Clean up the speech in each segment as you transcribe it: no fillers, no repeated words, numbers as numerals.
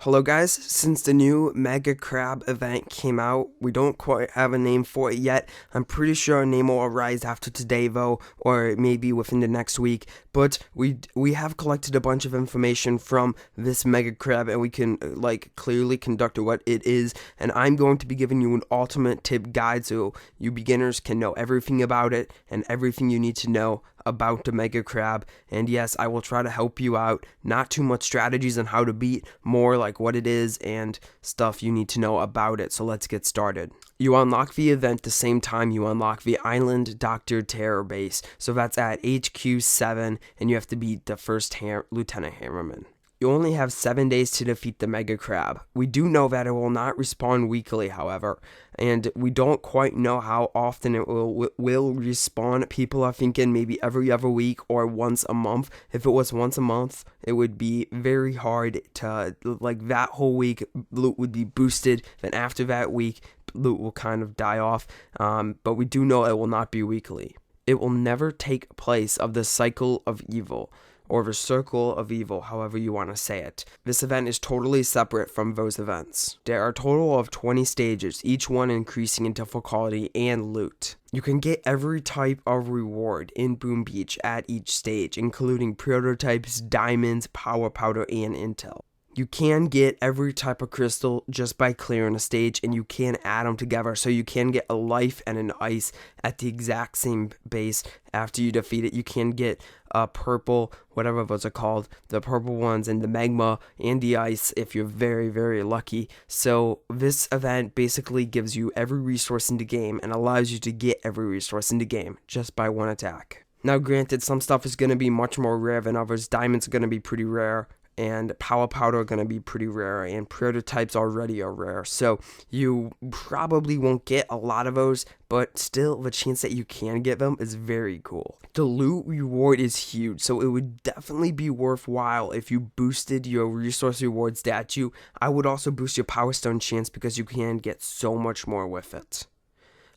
Hello guys, since the new Mega Crab event came out, we don't quite have a name for it yet. I'm pretty sure a name will arise after today though, or maybe within the next week, but we have collected a bunch of information from this Mega Crab and we can clearly conduct what it is, and I'm going to be giving you an ultimate tip guide so you beginners can know everything about it and everything you need to know about the Mega Crab. And yes, I will try to help you out. Not too much strategies on how to beat, more like what it is and stuff you need to know about it. So let's get started. You unlock the event the same time you unlock the Island Dr. Terror base. So that's at HQ 7 and you have to beat the first Lieutenant Hammerman. You only have 7 days to defeat the Mega Crab. We do know that it will not respawn weekly, however, and we don't quite know how often it will respawn. People are thinking maybe every other week or once a month. If it was once a month, it would be very hard to, that whole week, loot would be boosted, then after that week, loot will kind of die off, but we do know it will not be weekly. It will never take place of the Cycle of Evil, or the Circle of Evil, however you want to say it. This event is totally separate from those events. There are a total of 20 stages, each one increasing in difficulty and loot. You can get every type of reward in Boom Beach at each stage, including prototypes, diamonds, power powder, and intel. You can get every type of crystal just by clearing a stage, and you can add them together, so you can get a life and an ice at the exact same base after you defeat it. You can get a purple, whatever those are called, the purple ones, and the magma and the ice if you're very, very lucky. So this event basically gives you every resource in the game and allows you to get every resource in the game just by one attack. Now granted, some stuff is going to be much more rare than others. Diamonds are going to be pretty rare, and power powder are going to be pretty rare, and prototypes already are rare, so you probably won't get a lot of those, but still the chance that you can get them is very cool. The loot reward is huge, so it would definitely be worthwhile if you boosted your resource reward statue. I would also boost your power stone chance because you can get so much more with it.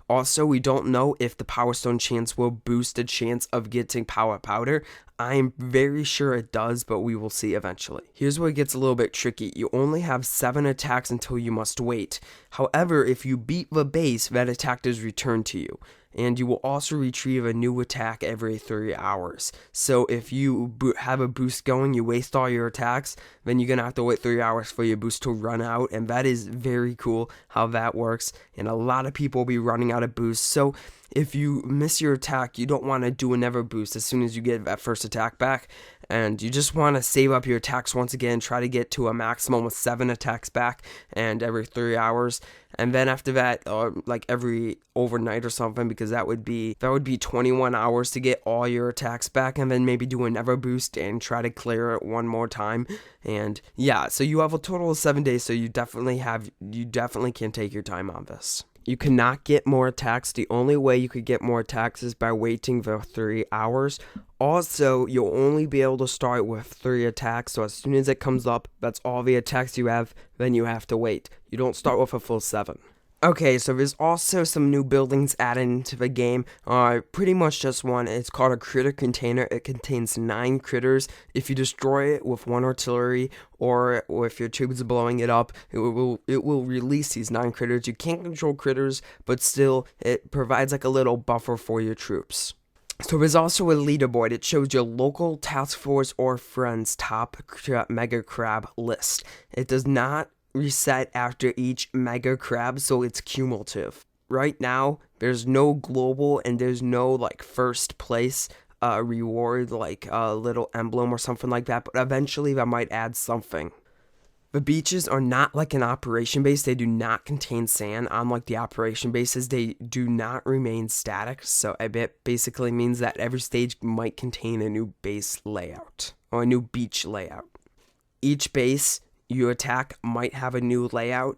Also, we don't know if the Power Stone chance will boost the chance of getting Power Powder. I'm very sure it does, but we will see eventually. Here's where it gets a little bit tricky. You only have 7 attacks until you must wait. However, if you beat the base, that attack is returned to you. And you will also retrieve a new attack every 3 hours. So if you have a boost going, you waste all your attacks, then you're going to have to wait 3 hours for your boost to run out. And that is very cool how that works. And a lot of people will be running out of boosts. So if you miss your attack, you don't want to do another boost as soon as you get that first attack back. And you just want to save up your attacks once again, try to get to a maximum of 7 attacks back and every 3 hours. And then after that, every overnight or something, because that would be 21 hours to get all your attacks back, and then maybe do another boost and try to clear it one more time. And yeah, so you have a total of 7 days, so you definitely can take your time on this. You cannot get more attacks. The only way you could get more attacks is by waiting for 3 hours. Also, you'll only be able to start with 3 attacks, so as soon as it comes up, that's all the attacks you have, then you have to wait. You don't start with a full 7. Okay, so there's also some new buildings added into the game, pretty much just one. It's called a critter container. It contains 9 critters. If you destroy it with 1 artillery, or if your tubes are blowing it up, it will release these 9 critters. You can't control critters, but still, it provides like a little buffer for your troops. So there's also a leaderboard. It shows your local task force or friends' top Mega Crab list. It does not reset after each Mega Crab, so it's cumulative. Right now, there's no global and there's no first place reward, like a little emblem or something like that, but eventually that might add something. The beaches are not like an operation base. They do not contain sand. Unlike the operation bases, they do not remain static, so it basically means that every stage might contain a new base layout, or a new beach layout. Each base you attack might have a new layout.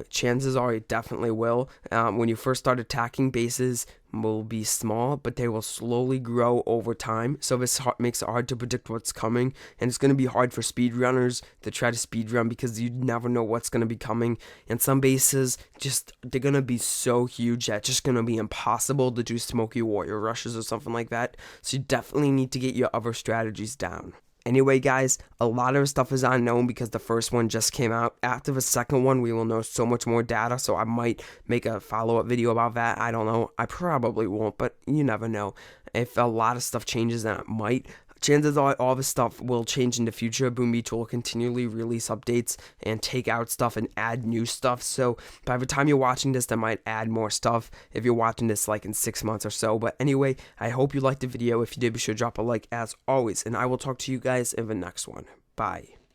Chances are it definitely will. When you first start attacking, bases will be small, but they will slowly grow over time. So this makes it hard to predict what's coming, and it's going to be hard for speedrunners to try to speedrun because you never know what's going to be coming. And some bases, they're going to be so huge that it's just going to be impossible to do Smoky Warrior rushes or something like that. So you definitely need to get your other strategies down. Anyway, guys, a lot of stuff is unknown because the first one just came out. After the second one, we will know so much more data, so I might make a follow-up video about that. I don't know. I probably won't, but you never know. If a lot of stuff changes, then it might. Chances are all this stuff will change in the future. Boom Mutual will continually release updates and take out stuff and add new stuff. So by the time you're watching this, they might add more stuff if you're watching this like in 6 months or so. But anyway, I hope you liked the video. If you did, be sure to drop a like as always. And I will talk to you guys in the next one. Bye.